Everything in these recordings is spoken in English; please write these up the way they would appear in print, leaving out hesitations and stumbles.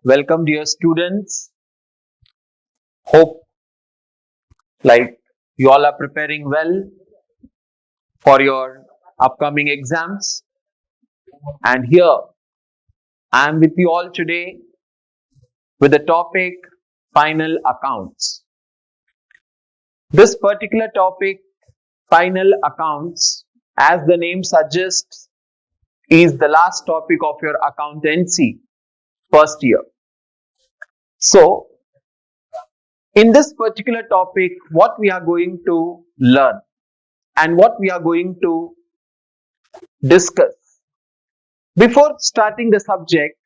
Welcome, dear students. Hope you all are preparing well for your upcoming exams. And here I am with you all today with the topic final accounts. This particular topic, final accounts, as the name suggests, is the last topic of your accountancy first year. So, in this particular topic, what we are going to learn and what we are going to discuss. Before starting the subject,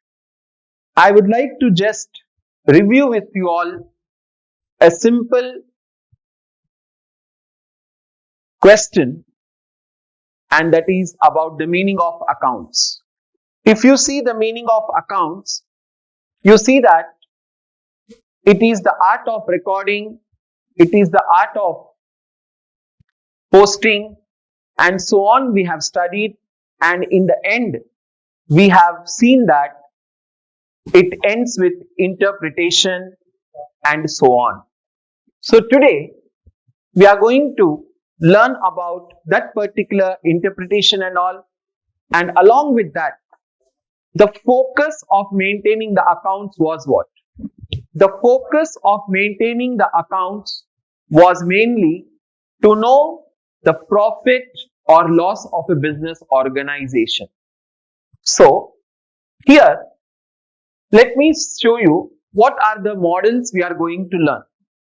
I would like to just review with you all a simple question, and that is about the meaning of accounts. If you see the meaning of accounts, you see that it is the art of recording, it is the art of posting, and so on we have studied, and in the end, we have seen that it ends with interpretation and so on. So today, we are going to learn about that particular interpretation and all, and along with that, the focus of maintaining the accounts was what? The focus of maintaining the accounts was mainly to know the profit or loss of a business organization. So, here, let me show you what are the models we are going to learn.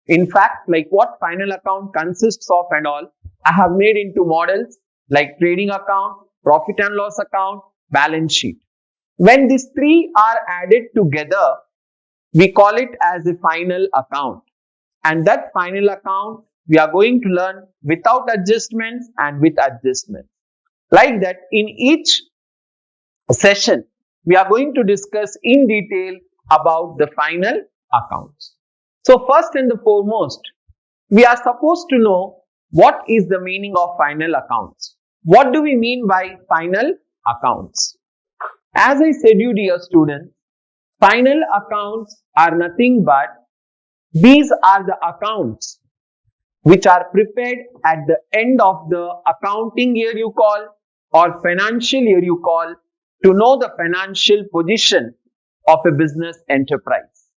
In fact, like what final account consists of and all, I have made into models like trading account, profit and loss account, balance sheet. When these three are added together, we call it as a final account. And that final account, we are going to learn without adjustments and with adjustments. Like that, in each session, we are going to discuss in detail about the final accounts. So first and the foremost, we are supposed to know what is the meaning of final accounts. What do we mean by final accounts? As I said you, dear students, final accounts are nothing but these are the accounts which are prepared at the end of the accounting year you call or financial year you call to know the financial position of a business enterprise.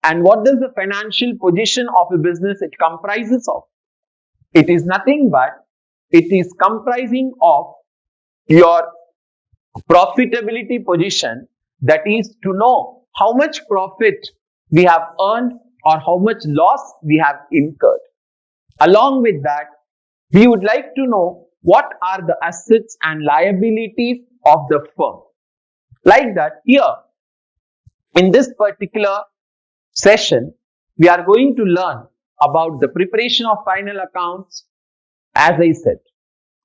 And what does the financial position of a business it comprises of? It is nothing but it is comprising of your profitability position, that is to know how much profit we have earned or how much loss we have incurred. Along with that, we would like to know what are the assets and liabilities of the firm. Like that, here in this particular session, we are going to learn about the preparation of final accounts, as I said.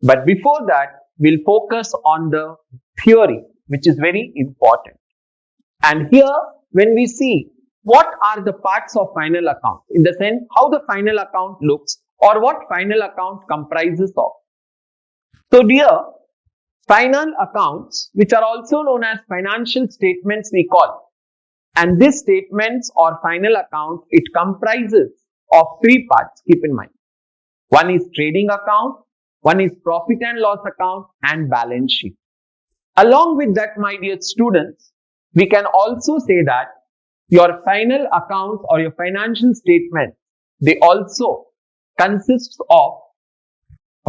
But before that, we'll focus on the theory, which is very important. And here, when we see what are the parts of final account, in the sense how the final account looks or what final account comprises of. So dear, final accounts, which are also known as financial statements we call, and these statements or final account, it comprises of three parts, keep in mind. One is trading account, one is profit and loss account, and balance sheet. Along with that, my dear students, we can also say that your final accounts or your financial statement, they also consist of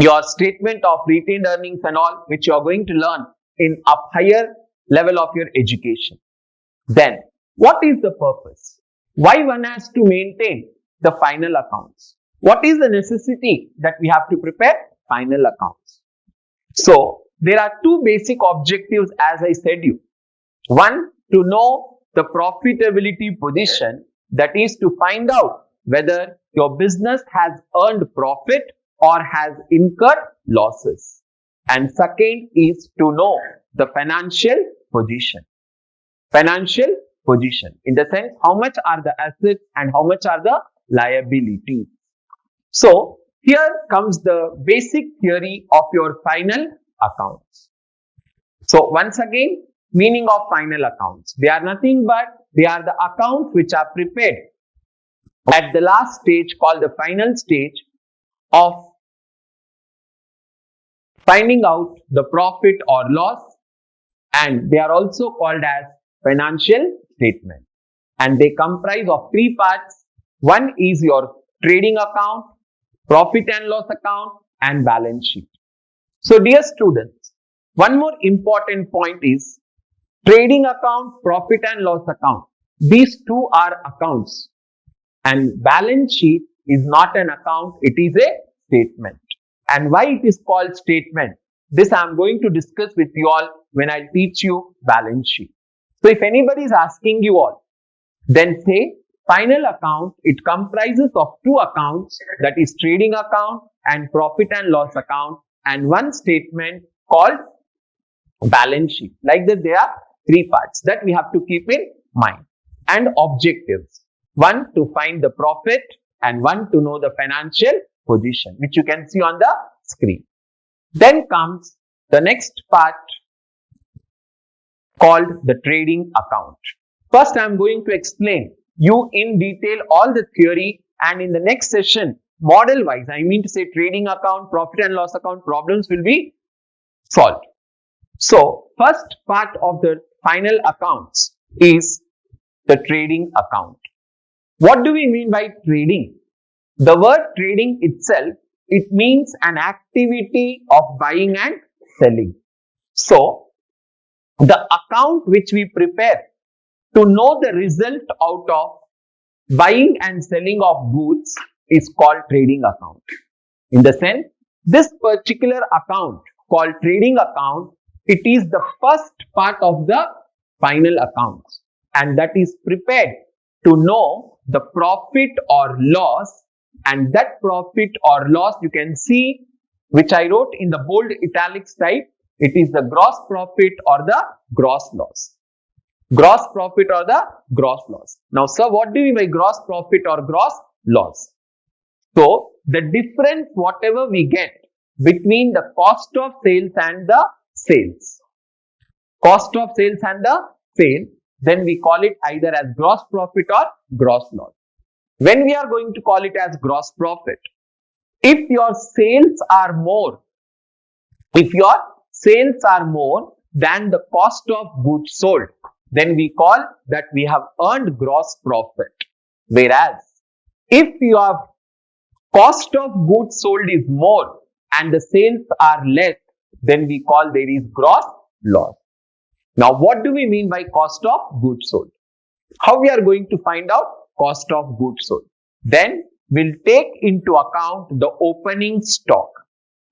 your statement of retained earnings and all, which you are going to learn in a higher level of your education. Then, what is the purpose? Why one has to maintain the final accounts? What is the necessity that we have to prepare final accounts? So, there are two basic objectives, as I said you. One, to know the profitability position, that is to find out whether your business has earned profit or has incurred losses. And second is to know the financial position. Financial position, in the sense how much are the assets and how much are the liabilities. So, here comes the basic theory of your final accounts. So, once again, meaning of final accounts? They are nothing but they are the accounts which are prepared at the last stage called the final stage of finding out the profit or loss, and they are also called as financial statement, and they comprise of three parts. One is your trading account, profit and loss account, and balance sheet. So dear students, one more important point is trading account, profit and loss account. These two are accounts, and balance sheet is not an account, it is a statement. And why it is called statement, this I am going to discuss with you all when I teach you balance sheet. So if anybody is asking you all, then say final account, it comprises of two accounts, that is trading account and profit and loss account, and one statement called balance sheet. Like that, there are three parts that we have to keep in mind. And objectives: one, to find the profit, and one, to know the financial position, which you can see on the screen. Then comes the next part called the trading account. First, I am going to explain you in detail all the theory, and in the next session, model wise, I mean to say trading account, profit and loss account problems will be solved. So, first part of the final accounts is the trading account. What do we mean by trading? The word trading itself, it means an activity of buying and selling. So, the account which we prepare to know the result out of buying and selling of goods is called trading account. In the sense, this particular account called trading account, it is the first part of the final accounts, and that is prepared to know the profit or loss, and that profit or loss you can see, which I wrote in the bold italics type, it is the gross profit or the gross loss. Gross profit or the gross loss. Now, sir, what do you mean by gross profit or gross loss? So, the difference whatever we get between the cost of sales and the sales. Cost of sales and the sale, then we call it either as gross profit or gross loss. When we are going to call it as gross profit, if your sales are more, than the cost of goods sold, then we call that we have earned gross profit. Whereas, if your cost of goods sold is more and the sales are less, then we call there is gross loss. Now, what do we mean by cost of goods sold? How we are going to find out cost of goods sold? Then we'll take into account the opening stock.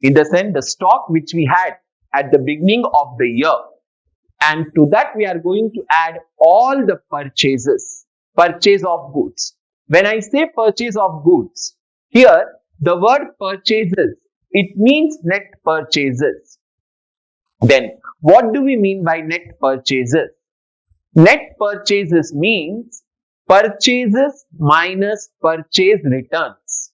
In the sense, the stock which we had at the beginning of the year. And to that we are going to add all the purchases, purchase of goods. When I say purchase of goods, here the word purchases, it means net purchases. Then what do we mean by net purchases? Net purchases means purchases minus purchase returns.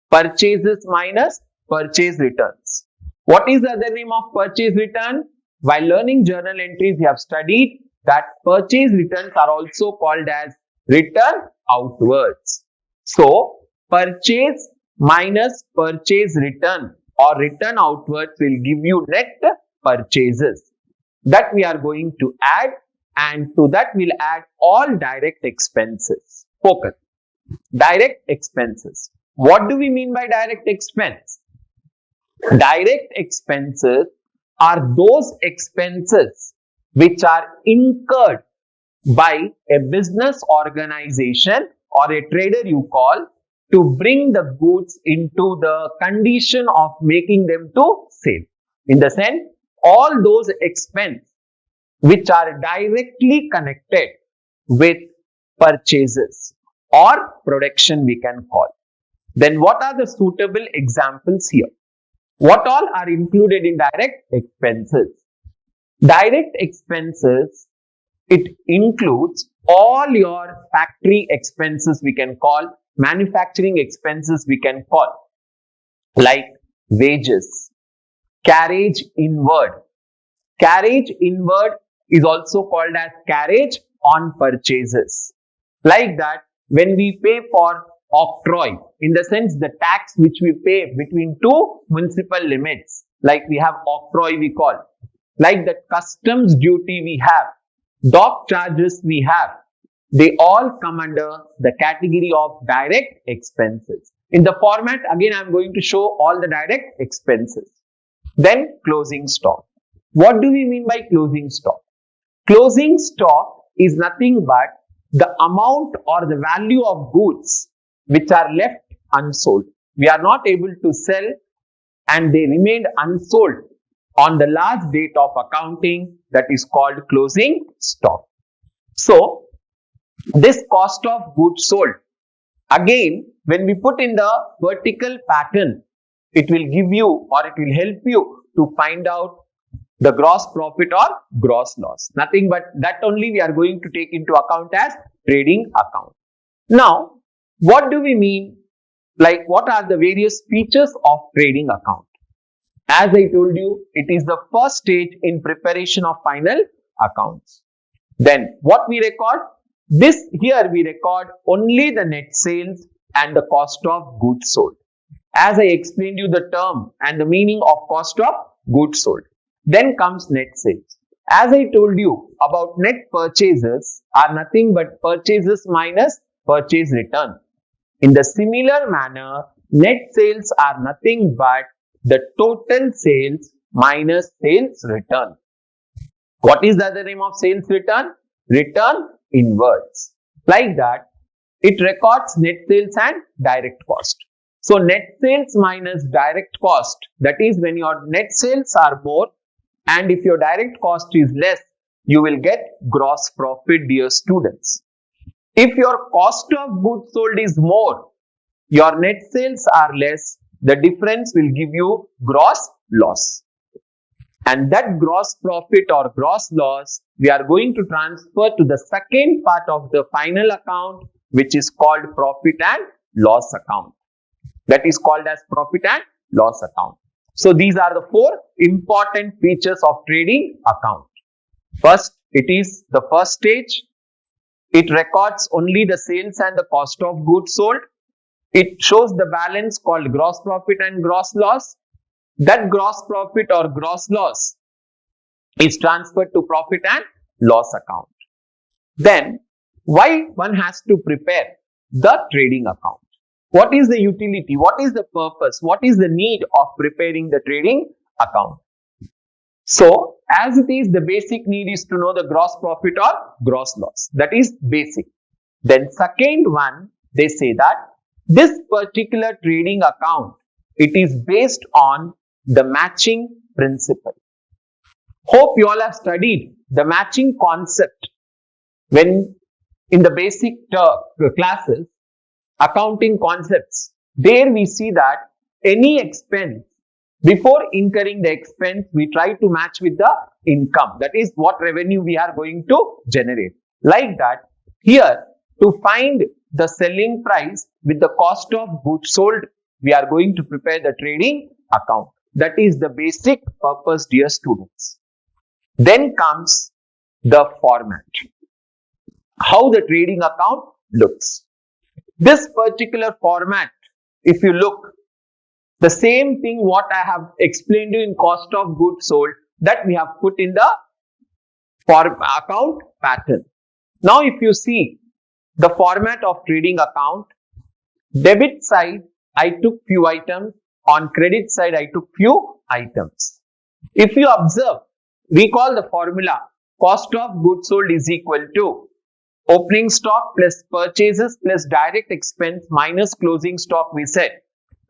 Purchases minus purchase returns. What is the other name of purchase return? While learning journal entries, we have studied that purchase returns are also called as return outwards. So, purchase minus purchase return or return outwards will give you net purchases. That we are going to add, and to that we'll add all direct expenses. Focus. Direct expenses. What do we mean by direct expense? Direct expenses are those expenses which are incurred by a business organization or a trader you call to bring the goods into the condition of making them to sale. In the sense, all those expenses which are directly connected with purchases or production we can call. Then what are the suitable examples here? What all are included in direct expenses? Direct expenses, it includes all your factory expenses we can call, manufacturing expenses we can call, like wages, carriage inward. Carriage inward is also called as carriage on purchases. Like that, when we pay for octroi, in the sense the tax which we pay between two municipal limits, like we have octroi we call, like the customs duty we have, dock charges we have, they all come under the category of direct expenses. In the format, again, I am going to show all the direct expenses. Then closing stock. What do we mean by closing stock? Closing stock is nothing but the amount or the value of goods which are left unsold. We are not able to sell and they remained unsold on the last date of accounting, that is called closing stock. So, this cost of goods sold, again, when we put in the vertical pattern, it will give you or it will help you to find out the gross profit or gross loss. Nothing but that only we are going to take into account as trading account. Now, what do we mean? Like, what are the various features of trading account? As I told you, it is the first stage in preparation of final accounts. Then, what we record? Here we record only the net sales and the cost of goods sold. As I explained you the term and the meaning of cost of goods sold. Then comes net sales. As I told you about net purchases are nothing but purchases minus purchase return. In the similar manner, net sales are nothing but the total sales minus sales return. What is the other name of sales return? Return inwards. Like that, it records net sales and direct cost. So, net sales minus direct cost, that is when your net sales are more and if your direct cost is less, you will get gross profit, dear students. If your cost of goods sold is more, your net sales are less, the difference will give you gross loss. And that gross profit or gross loss, we are going to transfer to the second part of the final account, which is called profit and loss account. That is called as profit and loss account. So these are the four important features of trading account. First, it is the first stage. It records only the sales and the cost of goods sold. It shows the balance called gross profit and gross loss. That gross profit or gross loss is transferred to profit and loss account. Then, why one has to prepare the trading account? What is the utility? What is the purpose? What is the need of preparing the trading account? So, as it is, the basic need is to know the gross profit or gross loss. That is basic. Then second one, they say that this particular trading account, it is based on the matching principle. Hope you all have studied the matching concept when in the basic classes, accounting concepts. There we see that any expense, before incurring the expense, we try to match with the income. That is what revenue we are going to generate. Like that, here to find the selling price with the cost of goods sold, we are going to prepare the trading account. That is the basic purpose, dear students. Then comes the format. How the trading account looks. This particular format, if you look, the same thing what I have explained to you in cost of goods sold, that we have put in the account pattern. Now, if you see the format of trading account, debit side, I took few items. On credit side, I took few items. If you observe, recall the formula, cost of goods sold is equal to opening stock plus purchases plus direct expense minus closing stock, we said.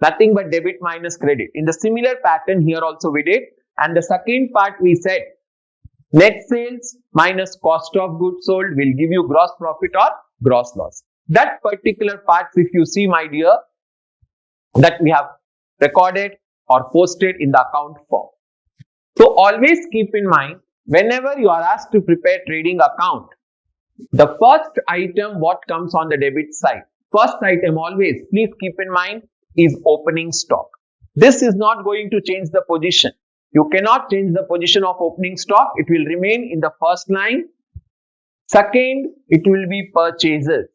Nothing but debit minus credit. In the similar pattern here also we did. And the second part we said, net sales minus cost of goods sold will give you gross profit or gross loss. That particular part, if you see, my dear, that we have recorded or posted in the account form. So always keep in mind, whenever you are asked to prepare trading account, the first item what comes on the debit side, first item always, please keep in mind, is opening stock. This is not going to change the position. You cannot change the position of opening stock. It will remain in the first line. Second, it will be purchases.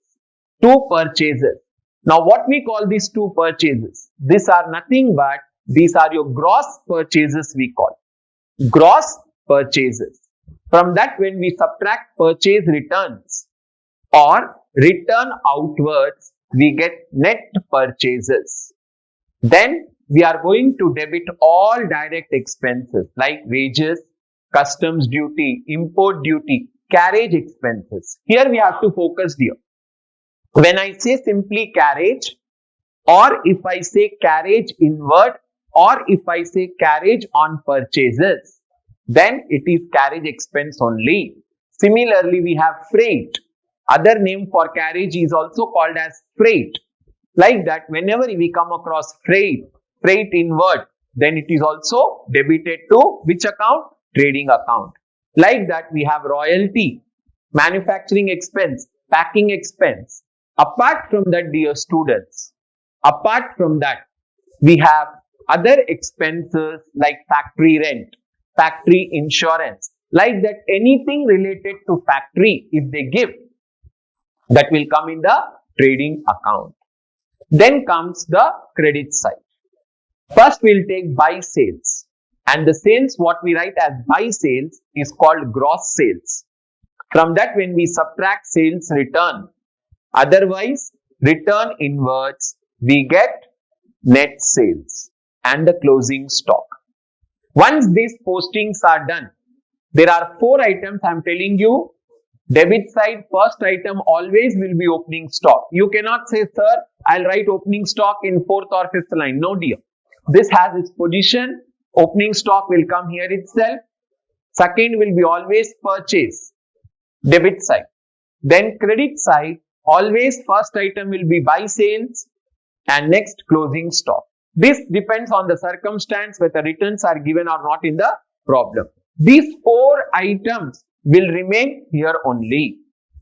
Two purchases. Now, what we call these two purchases? These are nothing but these are your gross purchases we call. Gross purchases. From that, when we subtract purchase returns or return outwards, we get net purchases. Then we are going to debit all direct expenses like wages, customs duty, import duty, carriage expenses. Here we have to focus here. When I say simply carriage, or if I say carriage inward, or if I say carriage on purchases, then it is carriage expense only. Similarly, we have freight. Other name for carriage is also called as freight. Like that, whenever we come across freight inward, then it is also debited to which account? Trading account. Like that, we have royalty, manufacturing expense, packing expense. Apart from that, dear students, apart from that, we have other expenses like factory rent, factory insurance. Like that, anything related to factory, if they give, that will come in the trading account. Then comes the credit side. First, we'll take buy sales. And the sales, what we write as buy sales, is called gross sales. From that, when we subtract sales return, otherwise return inwards, we get net sales and the closing stock. Once these postings are done, there are 4 items I am telling you. Debit side, first item always will be opening stock. You cannot say, sir, I'll write opening stock in 4th or 5th line. No, dear. This has its position. Opening stock will come here itself. Second will be always purchase, debit side. Then credit side, always first item will be buy sales and next closing stock. This depends on the circumstance whether returns are given or not in the problem. These 4 items will remain here only.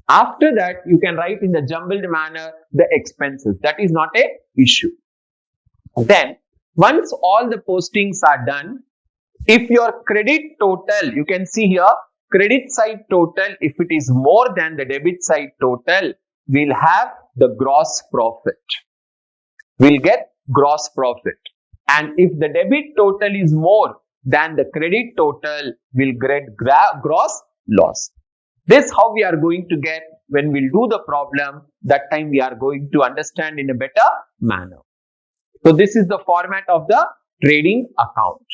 After that, you can write in the jumbled manner the expenses. That is not a issue. Then, once all the postings are done, if your credit total, you can see here, credit side total, if it is more than the debit side total, we'll have the gross profit. We'll get gross profit. And if the debit total is more than the credit total, we'll get gross loss. This how we are going to get when we'll do the problem. That time we are going to understand in a better manner. So this is the format of the trading account.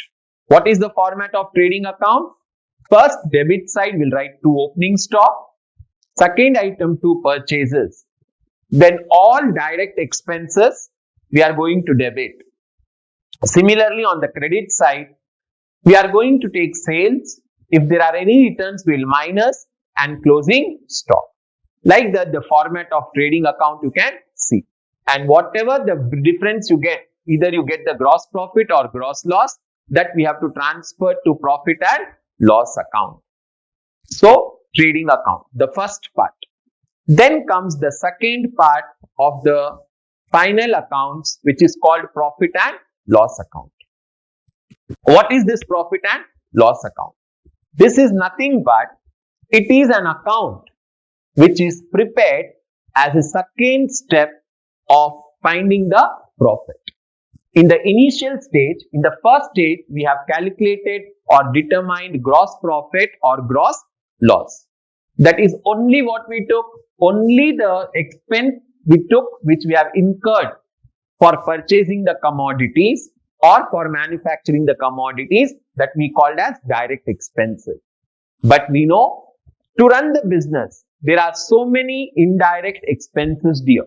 What is the format of trading account? First, debit side will write to opening stock. Second item, to purchases. Then all direct expenses we are going to debit. Similarly, on the credit side, we are going to take sales. If there are any returns, we will minus and closing stock. Like that, the format of trading account you can see. And whatever the difference you get, either you get the gross profit or gross loss, that we have to transfer to profit and loss account. So, trading account, the first part. Then comes the second part of the final accounts, which is called profit and loss account. What is this profit and loss account? This is nothing but it is an account which is prepared as a second step of finding the profit. In the initial stage, in the first stage, we have calculated or determined gross profit or gross loss. That is only what we took, only the expense we took which we have incurred for purchasing the commodities or for manufacturing the commodities, that we called as direct expenses. But we know to run the business, there are so many indirect expenses dear.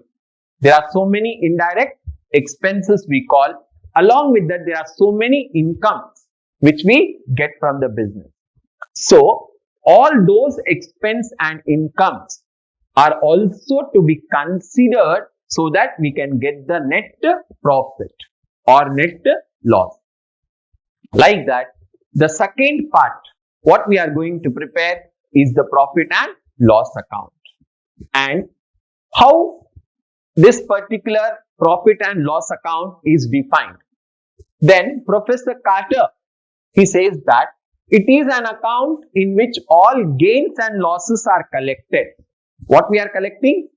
There are so many indirect expenses we call. Along with that, there are so many incomes which we get from the business. So, all those expense and incomes are also to be considered so that we can get the net profit or net loss. Like that, the second part, what we are going to prepare is the profit and loss account. And how this particular profit and loss account is defined. Then Professor Carter He says that it is an account in which all gains and losses are collected. What we are collecting?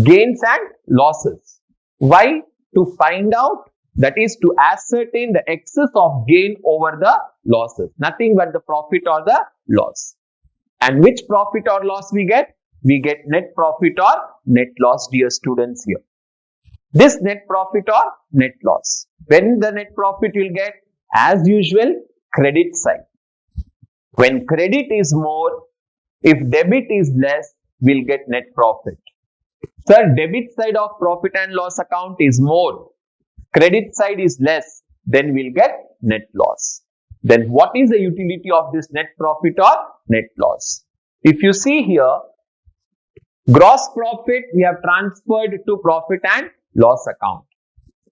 Gains and losses. Why? To find out, that is to ascertain the excess of gain over the losses. Nothing but the profit or the loss. And which profit or loss we get? We get net profit or net loss, dear students here. This net profit or net loss. When the net profit will get? As usual, credit side. When credit is more, if debit is less, we'll get net profit. Sir, debit side of profit and loss account is more, credit side is less, then we'll get net loss. Then what is the utility of this net profit or net loss? If you see here, gross profit we have transferred to profit and loss account.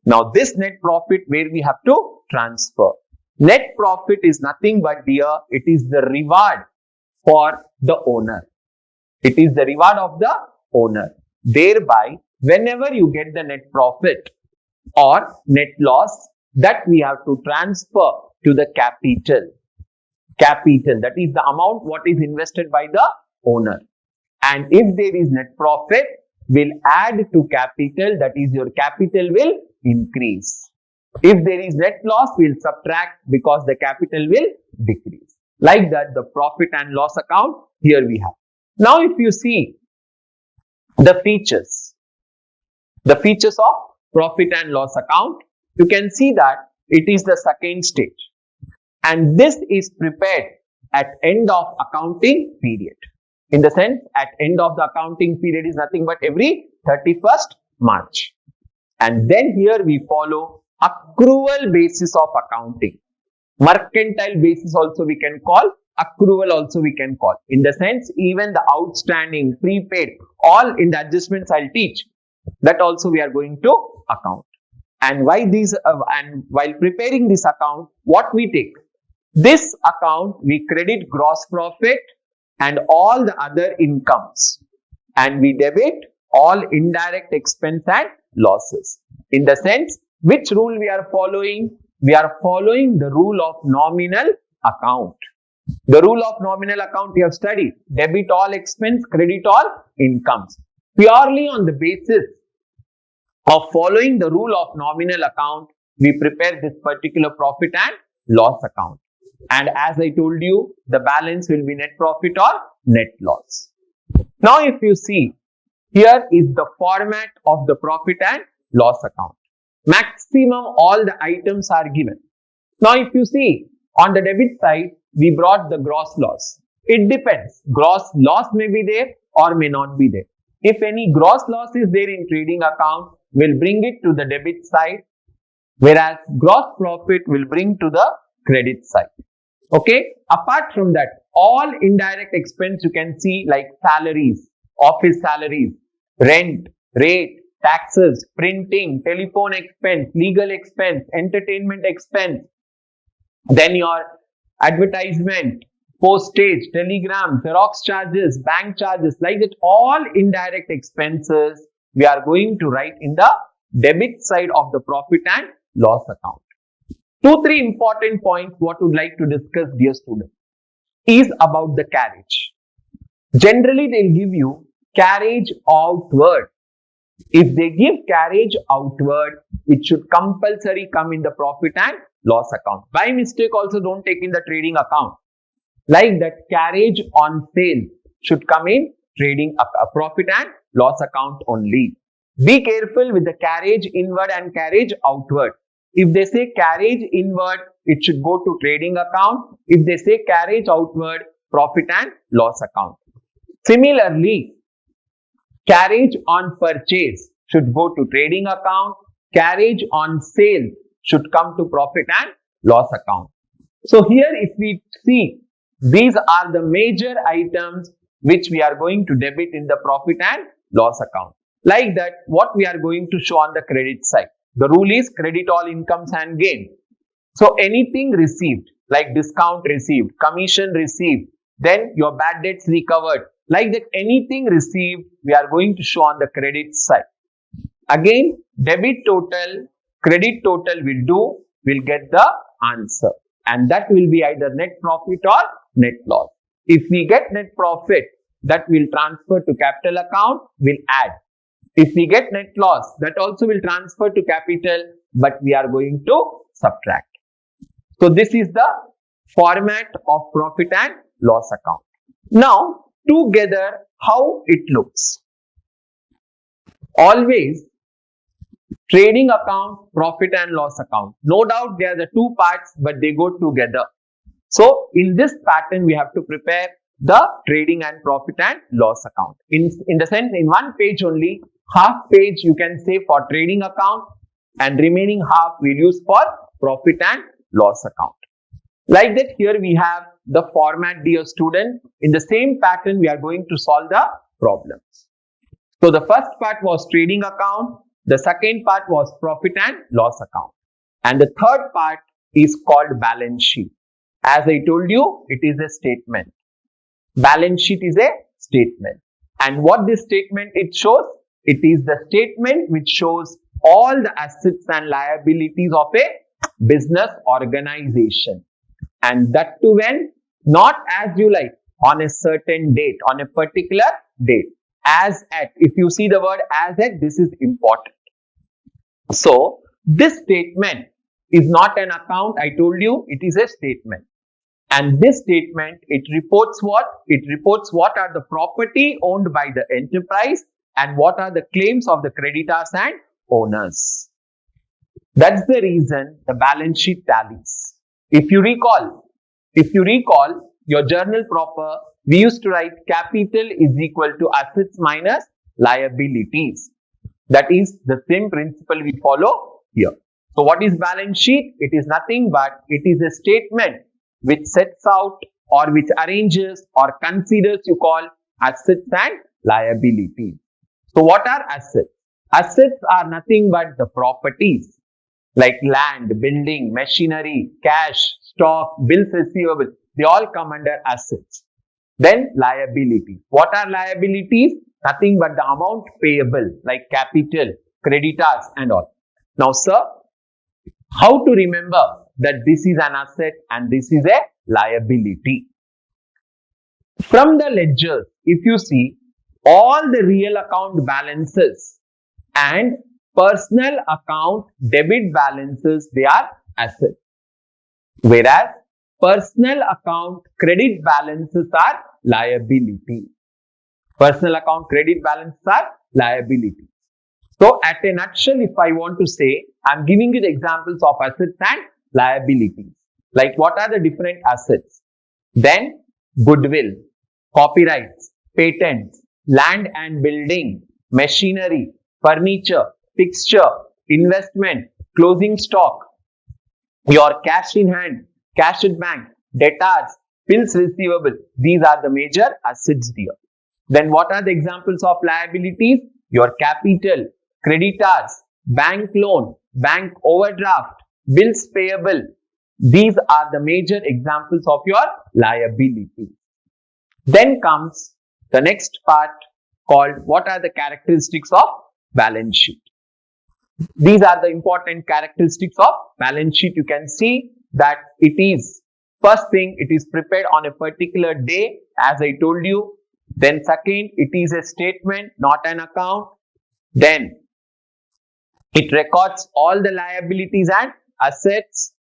Now this net profit where we have to transfer. Net profit is nothing but, dear, it is the reward for the owner. It is the reward of the owner. Thereby, whenever you get the net profit or net loss, that we have to transfer to the capital. Capital, that is the amount what is invested by the owner. And if there is net profit, we'll add to capital, that is your capital will increase. If there is net loss, we'll subtract because the capital will decrease. Like that, the profit and loss account here we have. Now, if you see the features of profit and loss account, you can see that it is the second stage. And this is prepared at end of accounting period. In the sense, at end of the accounting period is nothing but every 31st March. And then here we follow accrual basis of accounting. Mercantile basis also we can call, accrual also we can call. In the sense, even the outstanding, prepaid, all in the adjustments I'll teach, that also we are going to account. And why these? And while preparing this account, what we take? This account we credit gross profit and all the other incomes, and we debit all indirect expense and losses. In the sense, which rule we are following? We are following the rule of nominal account. The rule of nominal account we have studied. Debit all expense, credit all incomes. Purely on the basis of following the rule of nominal account, we prepare this particular profit and loss account. And as I told you, the balance will be net profit or net loss. Now, if you see, here is the format of the profit and loss account. Maximum all the items are given. Now, if you see, on the debit side, we brought the gross loss. It depends. Gross loss may be there or may not be there. If any gross loss is there in trading account, we'll bring it to the debit side, whereas gross profit will bring to the credit side. Okay. Apart from that, all indirect expense you can see like salaries, office salaries, rent, rate, taxes, printing, telephone expense, legal expense, entertainment expense, then your advertisement, postage, telegram, Xerox charges, bank charges, like that, all indirect expenses we are going to write in the debit side of the profit and loss account. 2-3 important points what would like to discuss, dear students, is about the carriage. Generally, they'll give you carriage outward. If they give carriage outward, it should compulsory come in the profit and loss account. By mistake also don't take in the trading account. Like that, carriage on sale should come in trading profit and loss account only. Be careful with the carriage inward and carriage outward. If they say carriage inward, it should go to trading account. If they say carriage outward, profit and loss account. Similarly, carriage on purchase should go to trading account. Carriage on sale should come to profit and loss account. So here if we see, these are the major items which we are going to debit in the profit and loss account. Like that, what we are going to show on the credit side. The rule is credit all incomes and gain. So anything received, like discount received, commission received, then your bad debts recovered. Like that, anything received, we are going to show on the credit side. Again, debit total, credit total will get the answer. and that will be either net profit or net loss. If we get net profit, that will transfer to capital account, will add. If we get net loss, that also will transfer to capital, but we are going to subtract. So this is the format of profit and loss account. Now, together, how it looks. Always trading account, profit and loss account. No doubt they are the two parts, but they go together. So in this pattern, we have to prepare the trading and profit and loss account. In the sense, in one page only, half page you can say for trading account and remaining half we'll use for profit and loss account. Like that, here we have the format, dear student. In the same pattern, we are going to solve the problems. So the first part was trading account. The second part was profit and loss account. And the third part is called balance sheet. As I told you, it is a statement. Balance sheet is a statement. And what this statement it shows? It is the statement which shows all the assets and liabilities of a business organization. And that too when? Not as you like, on a certain date, on a particular date. As at, if you see the word as at, this is important. So, this statement is not an account, I told you, it is a statement. And this statement, it reports what? It reports what are the property owned by the enterprise and what are the claims of the creditors and owners. That's the reason the balance sheet tallies. If you recall your journal proper, we used to write capital is equal to assets minus liabilities. That is the same principle we follow here. So what is balance sheet? It is nothing but it is a statement which sets out or which arranges or considers you call assets and liabilities. So what are assets? Assets are nothing but the properties like land, building, machinery, cash, stock, bills receivable. They all come under assets. Then liabilities. What are liabilities? Nothing but the amount payable like capital, creditors and all. Now sir, how to remember that this is an asset and this is a liability? From the ledgers, if you see all the real account balances and personal account debit balances, they are assets. Whereas personal account credit balances are liability. Personal account credit balances are liability. So at a nutshell, if I want to say, I'm giving you the examples of assets and liabilities. Like what are the different assets? Then goodwill, copyrights, patents, land and building, machinery, furniture, fixture, investment, closing stock, your cash in hand, cash at bank, debtors, bills receivable. These are the major assets here. Then what are the examples of liabilities? Your capital, creditors, bank loan, bank overdraft, bills payable. These are the major examples of your liability. Then comes the next part called what are the characteristics of balance sheet. These are the important characteristics of balance sheet. You can see that it is, first thing, it is prepared on a particular day, as I told you. Then second, it is a statement, not an account. Then it records all the liabilities and assets.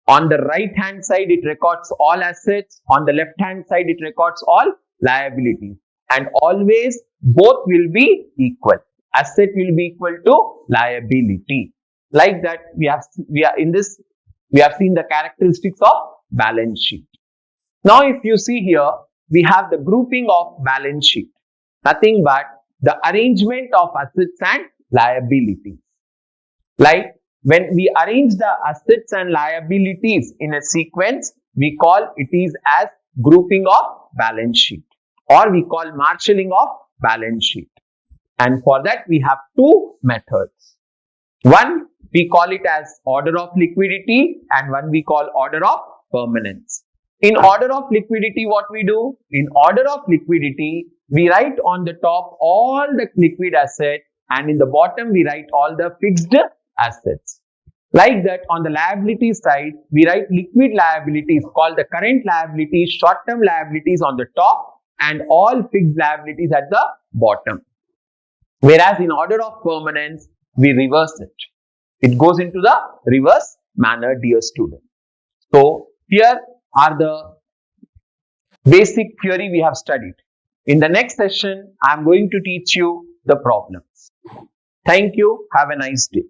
On the right hand side, it records all assets. On the left hand side, it records all liabilities. And always both will be equal. Asset will be equal to liability. Like that, we have seen the characteristics of balance sheet. Now, if you see here, we have the grouping of balance sheet. Nothing but the arrangement of assets and liabilities. Like when we arrange the assets and liabilities in a sequence, we call it is as grouping of balance sheet, or we call marshalling of balance sheet. And for that, we have two methods. One, we call it as order of liquidity, and one we call order of permanence. In order of liquidity, what we do? In order of liquidity, we write on the top all the liquid asset, and in the bottom, we write all the fixed assets. Like that, on the liability side, we write liquid liabilities called the current liabilities, short-term liabilities on the top, and all fixed liabilities at the bottom. Whereas in order of permanence, we reverse it. It goes into the reverse manner, dear student. So here are the basic theory we have studied. In the next session, I am going to teach you the problems. Thank you. Have a nice day.